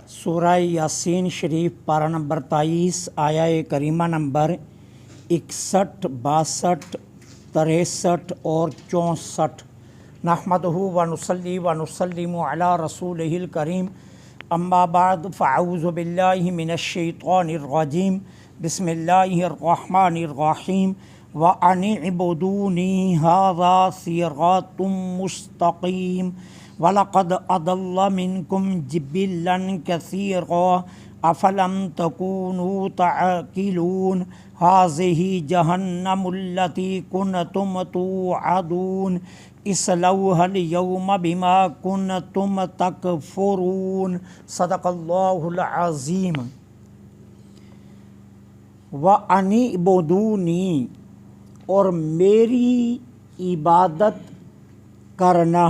سورہ یاسین شریف پارہ نمبر 23 آیہ کریمہ نمبر 61، 62، 63 اور 64۔ نحمدہ ونصلی ونسلم علی رسولہ الکریم، اما بعد فاعوذ باللہ من الشیطان الرجیم، بسم اللہ الرحمن الرحیم۔ وَأَنِ اعْبُدُونِي هَذَا صِرَاطٌ مُسْتَقِيمٌ وَلَقَدْ أَضَلَّ مِنْكُمْ جِبِلًّا كَثِيرًا أَفَلَمْ تَكُونُوا تَعْقِلُونَ هَٰذِهِ جَهَنَّمُ الَّتِي كُنتُمْ تُوعَدُونَ اصْلَوْهَا الْيَوْمَ بِمَا كُنتُمْ تَكْفُرُونَ۔ صدق اللہ العظیم۔ وَأَنِ اعْبُدُونِي، اور میری عبادت کرنا،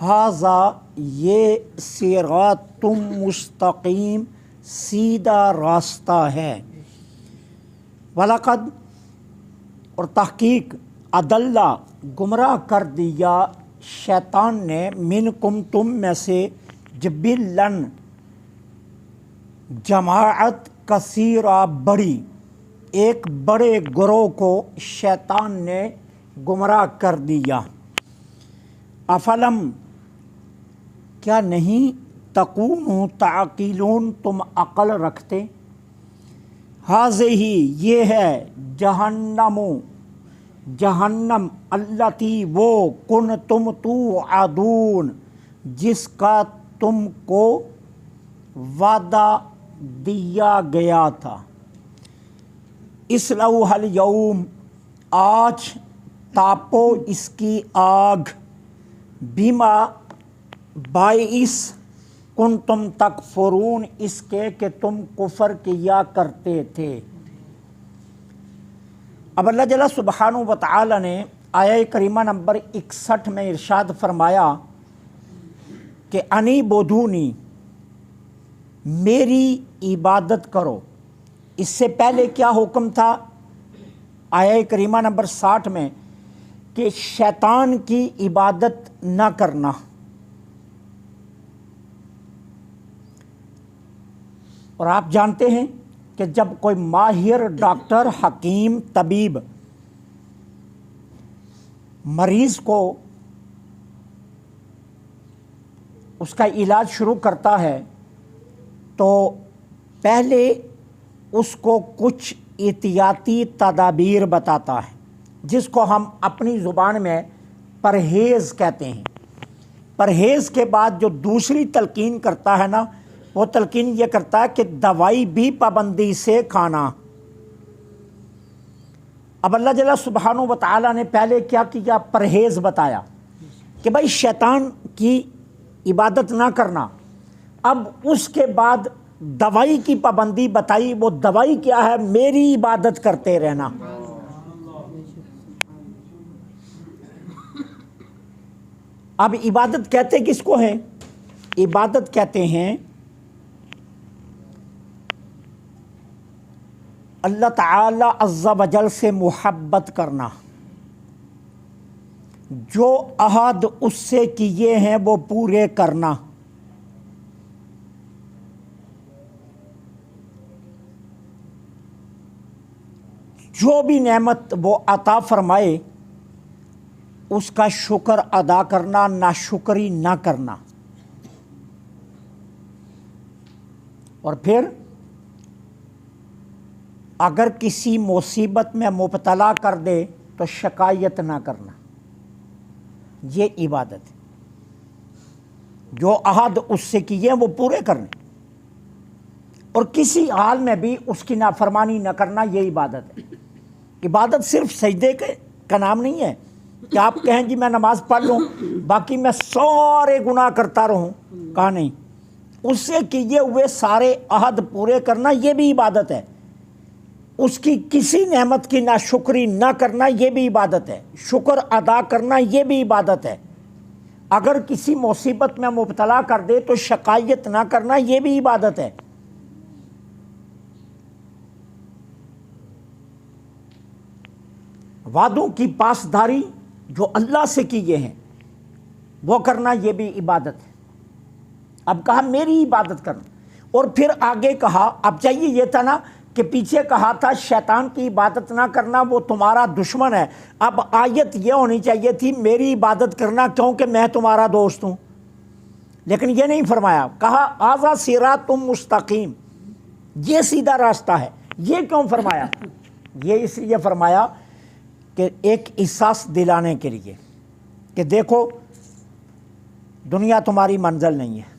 ھذا یہ صراط مستقیم سیدھا راستہ ہے، وَلَقَدْ اور تحقیق اضل گمراہ کر دیا شیطان نے منکم تم میں سے جبلن جماعت کثیرہ بڑی، ایک بڑے گروہ کو شیطان نے گمراہ کر دیا۔ افلم کیا نہیں تکونوا تعقلون تم عقل رکھتے، ہذہ یہ ہے جہنم جہنم التی وہ کنتم توعدون جس کا تم کو وعدہ دیا گیا تھا۔ اصلوھا الیوم آج تاپو اس کی آگ، بما باعث کنتم تکفرون اس کے کہ تم کفر کیا کرتے تھے۔ اب اللہ جل سبحانہ و تعالی نے آیہ کریمہ نمبر 61 میں ارشاد فرمایا کہ انی بدونی، میری عبادت کرو۔ اس سے پہلے کیا حکم تھا آیہ کریمہ نمبر 60 میں کہ شیطان کی عبادت نہ کرنا۔ اور آپ جانتے ہیں کہ جب کوئی ماہر ڈاکٹر، حکیم، طبیب مریض کو اس کا علاج شروع کرتا ہے تو پہلے اس کو کچھ احتیاطی تدابیر بتاتا ہے، جس کو ہم اپنی زبان میں پرہیز کہتے ہیں۔ پرہیز کے بعد جو دوسری تلقین کرتا ہے نا، وہ تلقین یہ کرتا ہے کہ دوائی بھی پابندی سے کھانا۔ اب اللہ جل سبحانہ و تعالیٰ نے پہلے کیا کیا؟ پرہیز بتایا کہ بھائی شیطان کی عبادت نہ کرنا۔ اب اس کے بعد دوائی کی پابندی بتائی۔ وہ دوائی کیا ہے؟ میری عبادت کرتے رہنا۔ اب عبادت کہتے کس کو ہیں؟ عبادت کہتے ہیں اللہ تعالی عز و جل سے محبت کرنا، جو عہد اس سے کیے ہیں وہ پورے کرنا، جو بھی نعمت وہ عطا فرمائے اس کا شکر ادا کرنا، ناشکری نہ کرنا۔ اور پھر اگر کسی مصیبت میں مبتلا کر دے تو شکایت نہ کرنا۔ یہ عبادت ہے، جو عہد اس سے کیے وہ پورے کرنے، اور کسی حال میں بھی اس کی نافرمانی نہ کرنا، یہ عبادت ہے۔ عبادت صرف سجدے کا نام نہیں ہے کہ آپ کہیں جی میں نماز پڑھ لوں باقی میں سارے گناہ کرتا رہوں، کہا نہیں۔ اس سے کیے ہوئے سارے عہد پورے کرنا یہ بھی عبادت ہے۔ اس کی کسی نعمت کی ناشکری نہ کرنا یہ بھی عبادت ہے۔ شکر ادا کرنا یہ بھی عبادت ہے۔ اگر کسی مصیبت میں مبتلا کر دے تو شکایت نہ کرنا یہ بھی عبادت ہے۔ وعدوں کی پاسداری جو اللہ سے کیے ہیں وہ کرنا یہ بھی عبادت ہے۔ اب کہا میری عبادت کرنا، اور پھر آگے کہا، اب چاہیے یہ تھا نا کہ پیچھے کہا تھا شیطان کی عبادت نہ کرنا، وہ تمہارا دشمن ہے، اب آیت یہ ہونی چاہیے تھی میری عبادت کرنا کیونکہ میں تمہارا دوست ہوں، لیکن یہ نہیں فرمایا، کہا ھذا صراط مستقیم، یہ سیدھا راستہ ہے۔ یہ کیوں فرمایا؟ یہ اس لیے فرمایا کہ ایک احساس دلانے کے لیے کہ دیکھو دنیا تمہاری منزل نہیں ہے،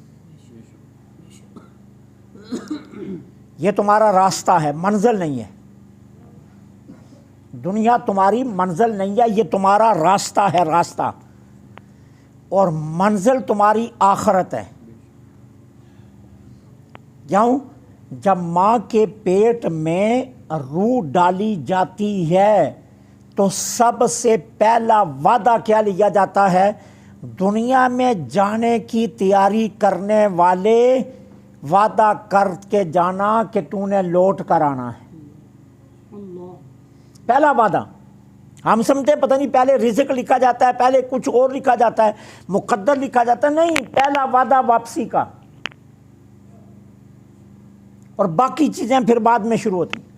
یہ تمہارا راستہ ہے، منزل نہیں ہے۔ دنیا تمہاری منزل نہیں ہے، یہ تمہارا راستہ ہے، راستہ، اور منزل تمہاری آخرت ہے۔ کیوں؟ جب ماں کے پیٹ میں روح ڈالی جاتی ہے تو سب سے پہلا وعدہ کیا لیا جاتا ہے؟ دنیا میں جانے کی تیاری کرنے والے وعدہ کر کے جانا کہ تو نے لوٹ کر آنا ہے، پہلا وعدہ۔ ہم سمجھتے پتہ نہیں پہلے رزق لکھا جاتا ہے، پہلے کچھ اور لکھا جاتا ہے، مقدر لکھا جاتا ہے، نہیں، پہلا وعدہ واپسی کا، اور باقی چیزیں پھر بعد میں شروع ہوتی ہیں۔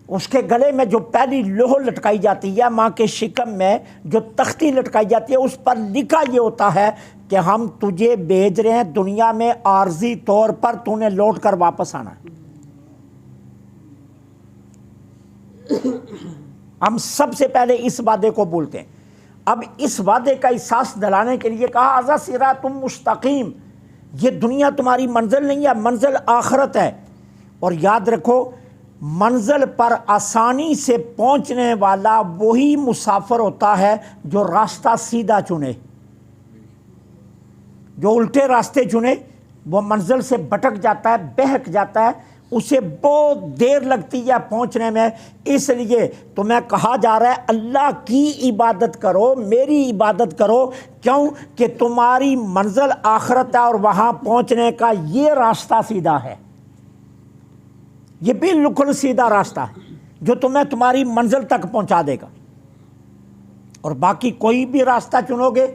اس کے گلے میں جو پہلی لوح لٹکائی جاتی ہے، ماں کے شکم میں جو تختی لٹکائی جاتی ہے، اس پر لکھا یہ ہوتا ہے کہ ہم تجھے بھیج رہے ہیں دنیا میں عارضی طور پر، تو نے لوٹ کر واپس آنا ہے۔ ہم سب سے پہلے اس وعدے کو بولتے ہیں۔ اب اس وعدے کا احساس دلانے کے لیے کہا ھذا صراط مستقیم، یہ دنیا تمہاری منزل نہیں ہے، منزل آخرت ہے۔ اور یاد رکھو منزل پر آسانی سے پہنچنے والا وہی مسافر ہوتا ہے جو راستہ سیدھا چنے، جو الٹے راستے چنے وہ منزل سے بھٹک جاتا ہے، بہک جاتا ہے، اسے بہت دیر لگتی ہے پہنچنے میں۔ اس لیے تمہیں کہا جا رہا ہے اللہ کی عبادت کرو، میری عبادت کرو، کیوں کہ تمہاری منزل آخرت ہے اور وہاں پہنچنے کا یہ راستہ سیدھا ہے، یہ بالکل سیدھا راستہ ہے جو تمہیں تمہاری منزل تک پہنچا دے گا، اور باقی کوئی بھی راستہ چنو گے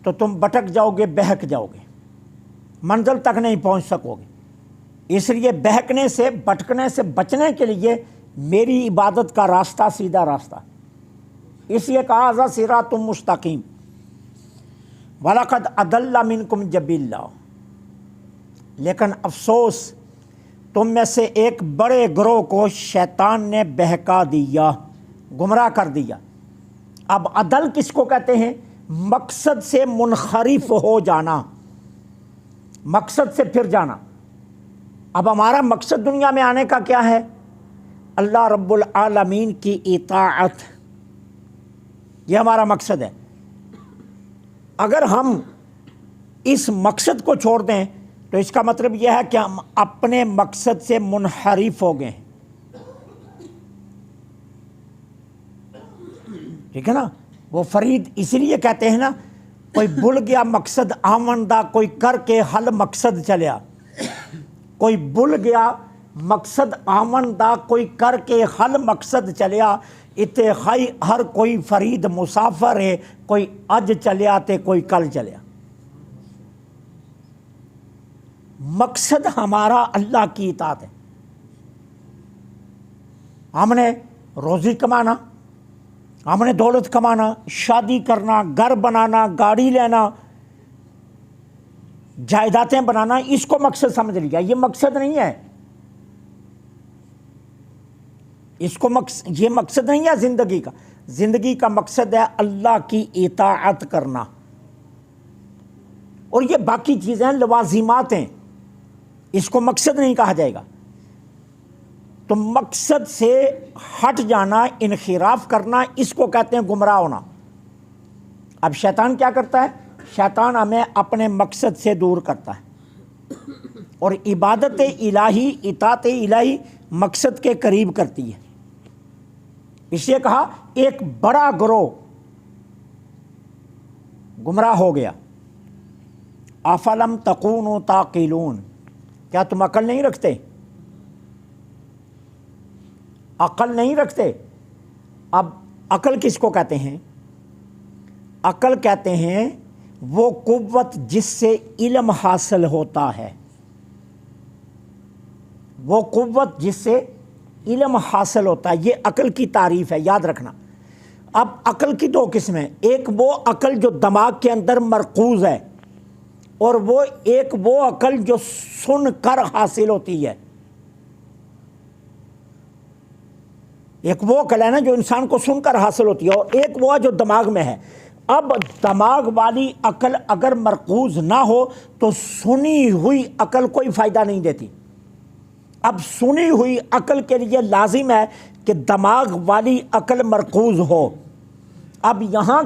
تو تم بھٹک جاؤ گے، بہک جاؤ گے، منزل تک نہیں پہنچ سکو گے۔ اس لیے بہکنے سے، بھٹکنے سے بچنے کے لیے میری عبادت کا راستہ سیدھا راستہ، اس لیے کہا ھذا صراط مستقیم۔ وَلَقَدْ أَضَلَّ مِنْكُمْ جَبِلًّا، لیکن افسوس تم میں سے ایک بڑے گروہ کو شیطان نے بہکا دیا، گمراہ کر دیا۔ اب عدل کس کو کہتے ہیں؟ مقصد سے منحرف ہو جانا، مقصد سے پھر جانا۔ اب ہمارا مقصد دنیا میں آنے کا کیا ہے؟ اللہ رب العالمین کی اطاعت، یہ ہمارا مقصد ہے۔ اگر ہم اس مقصد کو چھوڑ دیں تو اس کا مطلب یہ ہے کہ ہم اپنے مقصد سے منحرف ہو گئے، ٹھیک ہے نا؟ وہ فرید اس لیے کہتے ہیں نا، کوئی بھول گیا مقصد آمندہ، کوئی کر کے حل مقصد چلیا، کوئی بھول گیا مقصد آمندہ، کوئی کر کے حل مقصد چلیا، اتے خائی ہر کوئی فرید مسافر ہے، کوئی اج چلیا تے کوئی کل چلیا۔ مقصد ہمارا اللہ کی اطاعت ہے۔ ہم نے روزی کمانا، ہم نے دولت کمانا، شادی کرنا، گھر بنانا، گاڑی لینا، جائیدادیں بنانا، اس کو مقصد سمجھ لیا۔ یہ مقصد نہیں ہے، اس کو یہ مقصد نہیں ہے زندگی کا۔ زندگی کا مقصد ہے اللہ کی اطاعت کرنا، اور یہ باقی چیزیں لوازمات ہیں، اس کو مقصد نہیں کہا جائے گا۔ تو مقصد سے ہٹ جانا، انحراف کرنا، اس کو کہتے ہیں گمراہ ہونا۔ اب شیطان کیا کرتا ہے؟ شیطان ہمیں اپنے مقصد سے دور کرتا ہے، اور عبادت الہی، اطاعت الہی مقصد کے قریب کرتی ہے۔ اس لیے کہا ایک بڑا گروہ گمراہ ہو گیا۔ افلم تکونوا تعقلون، کیا تم عقل نہیں رکھتے؟ عقل نہیں رکھتے؟ اب عقل کس کو کہتے ہیں؟ عقل کہتے ہیں وہ قوت جس سے علم حاصل ہوتا ہے، وہ قوت جس سے علم حاصل ہوتا ہے، یہ عقل کی تعریف ہے، یاد رکھنا۔ اب عقل کی دو قسمیں، ایک وہ عقل جو دماغ کے اندر مرکوز ہے، اور ایک وہ عقل جو سن کر حاصل ہوتی ہے۔ ایک وہ عقل ہے نا جو انسان کو سن کر حاصل ہوتی ہے، اور ایک وہ جو دماغ میں ہے۔ اب دماغ والی عقل اگر مرکوز نہ ہو تو سنی ہوئی عقل کوئی فائدہ نہیں دیتی۔ اب سنی ہوئی عقل کے لیے لازم ہے کہ دماغ والی عقل مرکوز ہو۔ اب یہاں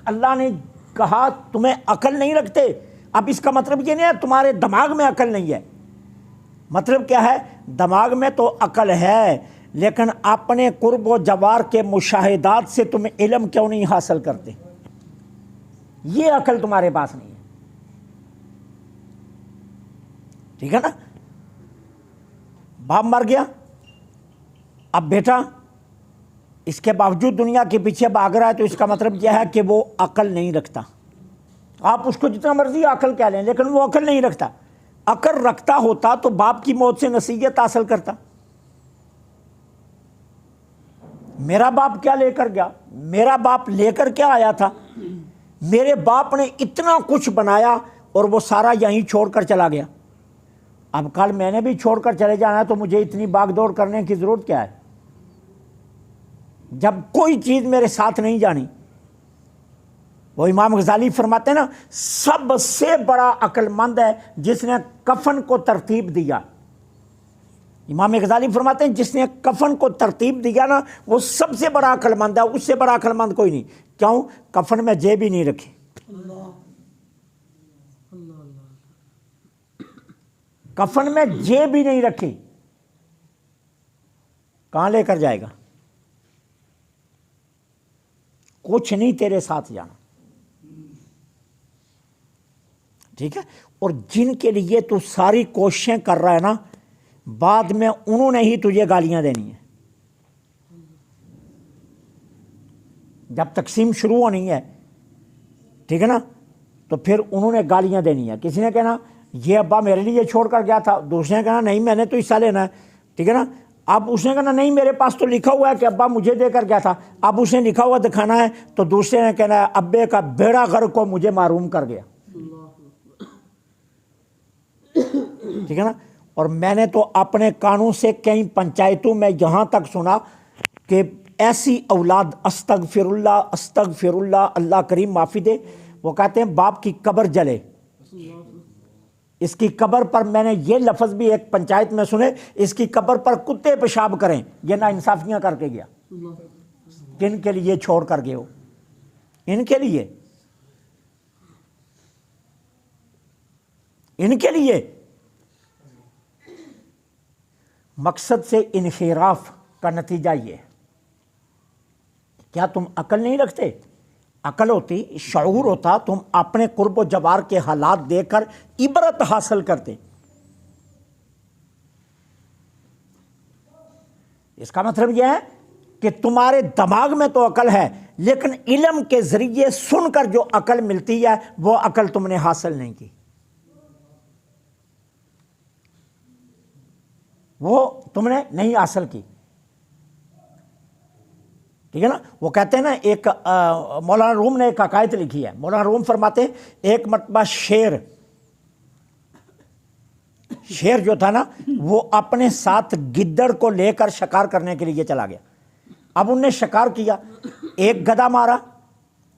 اللہ نے کہا تمہیں عقل نہیں رکھتے، اب اس کا مطلب یہ نہیں ہے تمہارے دماغ میں عقل نہیں ہے۔ مطلب کیا ہے؟ دماغ میں تو عقل ہے، لیکن اپنے قرب و جوار کے مشاہدات سے تم علم کیوں نہیں حاصل کرتے؟ یہ عقل تمہارے پاس نہیں ہے، ٹھیک ہے نا؟ باپ مر گیا، اب بیٹا اس کے باوجود دنیا کے پیچھے بھاگ رہا ہے، تو اس کا مطلب یہ ہے کہ وہ عقل نہیں رکھتا۔ آپ اس کو جتنا مرضی عقل کہہ لیں، لیکن وہ عقل نہیں رکھتا۔ عقل رکھتا ہوتا تو باپ کی موت سے نصیحت حاصل کرتا۔ میرا باپ کیا لے کر گیا؟ میرا باپ لے کر کیا آیا تھا؟ میرے باپ نے اتنا کچھ بنایا اور وہ سارا یہیں چھوڑ کر چلا گیا۔ اب کل میں نے بھی چھوڑ کر چلے جانا ہے، تو مجھے اتنی باغ دوڑ کرنے کی ضرورت کیا ہے جب کوئی چیز میرے ساتھ نہیں جانی؟ وہ امام غزالی فرماتے ہیں نا، سب سے بڑا عقل مند ہے جس نے کفن کو ترتیب دیا۔ امام غزالی فرماتے ہیں جس نے کفن کو ترتیب دیا نا، وہ سب سے بڑا عقل مند ہے، اس سے بڑا عقل مند کوئی نہیں۔ کیوں؟ کفن میں جیب ہی نہیں رکھی۔ کفن میں جیب ہی نہیں رکھی، کہاں لے کر جائے گا؟ کچھ نہیں تیرے ساتھ جانا، ٹھیک ہے؟ اور جن کے لیے تو ساری کوششیں کر رہا ہے نا، بعد میں انہوں نے ہی تجھے گالیاں دینی ہیں۔ جب تقسیم شروع ہونی ہے، ٹھیک ہے نا، تو پھر انہوں نے گالیاں دینی ہیں۔ کسی نے کہنا یہ ابا میرے لیے چھوڑ کر گیا تھا، دوسرے نے کہنا نہیں میں نے تو حصہ لینا ہے، ٹھیک ہے نا۔ اب اس نے کہنا نہیں میرے پاس تو لکھا ہوا ہے کہ ابا مجھے دے کر گیا تھا، اب اس نے لکھا ہوا دکھانا ہے، تو دوسرے نے کہنا ہے ابے کا بیڑا غرق کو مجھے معروم کر گیا، ٹھیک ہے نا۔ اور میں نے تو اپنے کانوں سے کئی پنچایتوں میں یہاں تک سنا کہ ایسی اولاد استغفر اللہ اللہ کریم معافی دے، وہ کہتے ہیں باپ کی قبر جلے، اس کی قبر پر میں نے یہ لفظ بھی ایک پنچایت میں سنے، اس کی قبر پر کتے پیشاب کریں، یہ نا انصافیاں کر کے گیا۔ کن کے لیے چھوڑ کر گئے ہو؟ ان کے لیے، ان کے لیے۔ مقصد سے انحراف کا نتیجہ یہ ہے۔ کیا تم عقل نہیں رکھتے؟ عقل ہوتی، شعور ہوتا، تم اپنے قرب و جوار کے حالات دیکھ کر عبرت حاصل کرتے۔ اس کا مطلب یہ ہے کہ تمہارے دماغ میں تو عقل ہے، لیکن علم کے ذریعے سن کر جو عقل ملتی ہے وہ عقل تم نے حاصل نہیں کی، وہ تم نے نہیں حاصل کی، ٹھیک ہے نا۔ وہ کہتے ہیں نا، ایک مولانا روم نے ایک عقائد لکھی ہے۔ مولانا روم فرماتے ہیں ایک مرتبہ شیر جو تھا نا، وہ اپنے ساتھ گدڑ کو لے کر شکار کرنے کے لیے چلا گیا۔ اب انہوں نے شکار کیا، ایک گدھا مارا،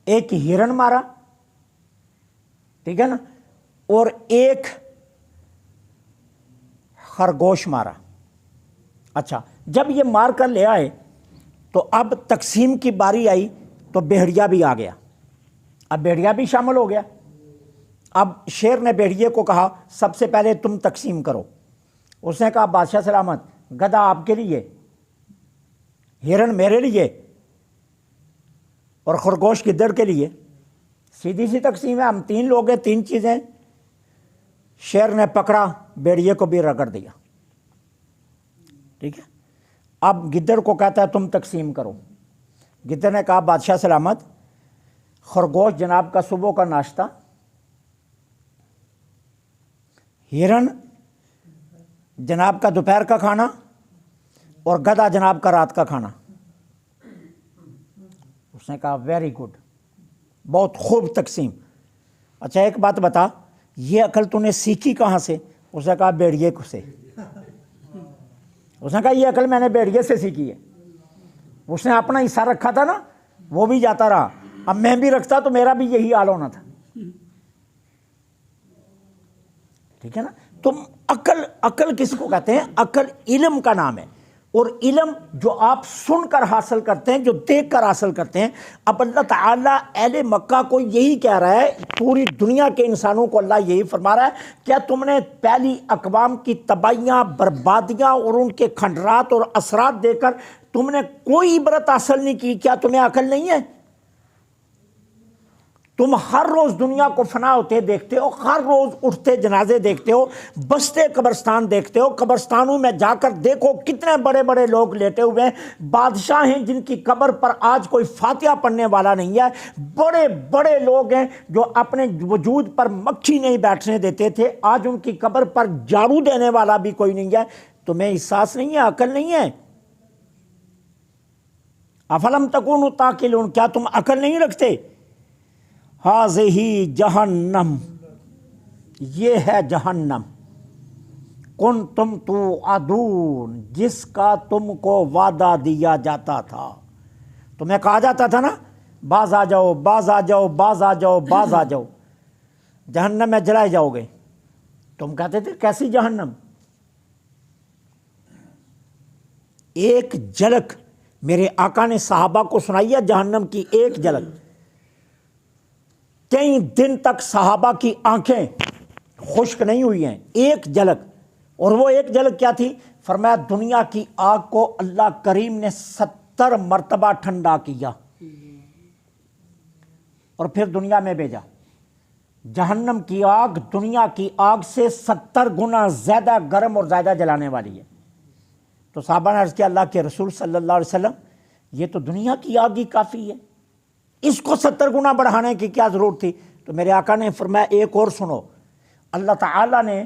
ایک ہرن مارا، ٹھیک ہے نا، اور ایک خرگوش مارا۔ اچھا، جب یہ مار کر لے آئے تو اب تقسیم کی باری آئی، تو بھیڑیا بھی آ گیا، اب بھیڑیا بھی شامل ہو گیا۔ اب شیر نے بھیڑیے کو کہا سب سے پہلے تم تقسیم کرو۔ اس نے کہا بادشاہ سلامت، گدھا آپ کے لیے، ہرن میرے لیے، اور خرگوش گدڑ کے لیے، سیدھی سی تقسیم ہے، ہم تین لوگ ہیں، تین چیزیں۔ شیر نے پکڑا، بھیڑیے کو بھی رگڑ دیا، ٹھیک ہے۔ اب گدڑ کو کہتا ہے تم تقسیم کرو۔ گدڑ نے کہا بادشاہ سلامت، خرگوش جناب کا صبح کا ناشتہ، ہرن جناب کا دوپہر کا کھانا اور گدھا جناب کا رات کا کھانا۔ اس نے کہا ویری گڈ، بہت خوب تقسیم۔ اچھا ایک بات بتا، یہ عقل تو نے سیکھی کہاں سے؟ اس نے کہا بھیڑیے سے۔ اس نے کہا یہ عقل میں نے بھیڑیے سے سیکھی ہے۔ اس نے اپنا حصہ رکھا تھا نا، وہ بھی جاتا رہا، اب میں بھی رکھتا تو میرا بھی یہی حال ہونا تھا۔ ٹھیک ہے نا؟ تم عقل کس کو کہتے ہیں؟ عقل علم کا نام ہے، اور علم جو آپ سن کر حاصل کرتے ہیں، جو دیکھ کر حاصل کرتے ہیں۔ اب اللہ تعالیٰ اہل مکہ کو یہی کہہ رہا ہے، پوری دنیا کے انسانوں کو اللہ یہی فرما رہا ہے، کیا تم نے پہلی اقوام کی تباہیاں، بربادیاں اور ان کے کھنڈرات اور اثرات دے کر تم نے کوئی عبرت حاصل نہیں کی؟ کیا تمہیں عقل نہیں ہے؟ تم ہر روز دنیا کو فنا ہوتے دیکھتے ہو، ہر روز اٹھتے جنازے دیکھتے ہو، بستے قبرستان دیکھتے ہو۔ قبرستانوں میں جا کر دیکھو کتنے بڑے بڑے لوگ لیٹے ہوئے ہیں، بادشاہ ہیں جن کی قبر پر آج کوئی فاتحہ پڑھنے والا نہیں ہے، بڑے بڑے لوگ ہیں جو اپنے وجود پر مکھی نہیں بیٹھنے دیتے تھے، آج ان کی قبر پر جھاڑو دینے والا بھی کوئی نہیں ہے۔ تمہیں احساس نہیں ہے؟ عقل نہیں ہے؟ افلم تکونوا تعقلون، کیا تم عقل نہیں رکھتے؟ ہذہ جہنم، یہ ہے جہنم، کنتم توعدون، جس کا تم کو وعدہ دیا جاتا تھا۔ تمہیں کہا جاتا تھا نا باز آ جاؤ، باز آ جاؤ، باز آ جاؤ، باز آ جاؤ، جہنم میں جلائے جاؤ گے۔ تم کہتے تھے کیسی جہنم؟ ایک جھلک میرے آقا نے صحابہ کو سنائی ہے جہنم کی، ایک جھلک۔ کئی دن تک صحابہ کی آنکھیں خشک نہیں ہوئی ہیں، ایک جھلک۔ اور وہ ایک جھلک کیا تھی؟ فرمایا دنیا کی آگ کو اللہ کریم نے 70 مرتبہ ٹھنڈا کیا اور پھر دنیا میں بھیجا۔ جہنم کی آگ دنیا کی آگ سے 70 گنا زیادہ گرم اور زیادہ جلانے والی ہے۔ تو صحابہ نے عرض کیا اللہ کے رسول صلی اللہ علیہ وسلم، یہ تو دنیا کی آگ ہی کافی ہے، اس کو 70 گنا بڑھانے کی کیا ضرورت تھی؟ تو میرے آقا نے فرمایا ایک اور سنو، اللہ تعالیٰ نے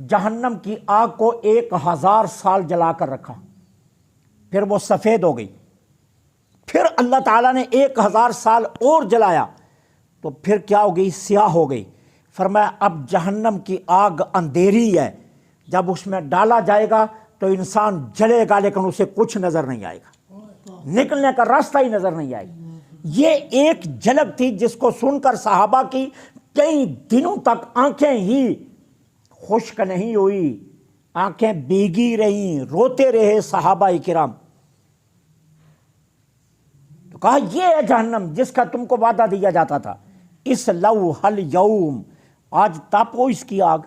جہنم کی آگ کو 1000 سال جلا کر رکھا، پھر وہ سفید ہو گئی، پھر اللہ تعالیٰ نے 1000 سال اور جلایا تو پھر کیا ہو گئی؟ سیاہ ہو گئی۔ فرمایا اب جہنم کی آگ اندھیری ہے، جب اس میں ڈالا جائے گا تو انسان جلے گا لیکن اسے کچھ نظر نہیں آئے گا، نکلنے کا راستہ ہی نظر نہیں آئے گا۔ یہ ایک جھلک تھی جس کو سن کر صحابہ کی کئی دنوں تک آنکھیں ہی خشک نہیں ہوئی، آنکھیں بھیگی رہیں، روتے رہے صحابہ کرام۔ تو کہا یہ ہے جہنم جس کا تم کو وعدہ دیا جاتا تھا، اس لو حل یوم، آج تاپو اس کی آگ،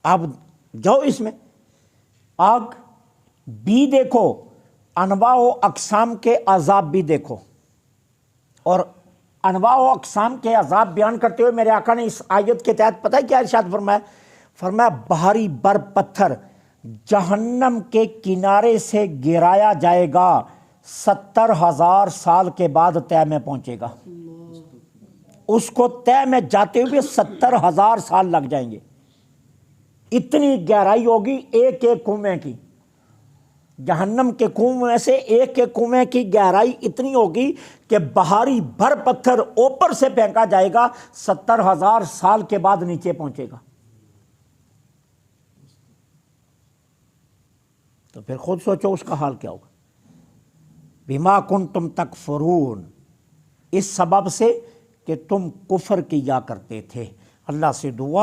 اب جاؤ اس میں آگ بھی دیکھو، انواع و اقسام کے عذاب بھی دیکھو۔ اور انواع و اقسام کے عذاب بیان کرتے ہوئے میرے آقا نے اس آیت کے تحت پتہ ہے کیا ارشاد فرمایا؟ فرمایا بھاری بر پتھر جہنم کے کنارے سے گرایا جائے گا، 70,000 سال کے بعد طے میں پہنچے گا۔ اس کو طے میں جاتے ہوئے 70,000 سال لگ جائیں گے، اتنی گہرائی ہوگی ایک ایک کنویں کی۔ جہنم کے کنویں میں سے ایک ایک کنویں کی گہرائی اتنی ہوگی کہ بھاری بھر پتھر اوپر سے پھینکا جائے گا، 70,000 سال کے بعد نیچے پہنچے گا۔ تو پھر خود سوچو اس کا حال کیا ہوگا۔ بما کنتم تکفرون، اس سبب سے کہ تم کفر کیا کرتے تھے۔ اللہ سے دعا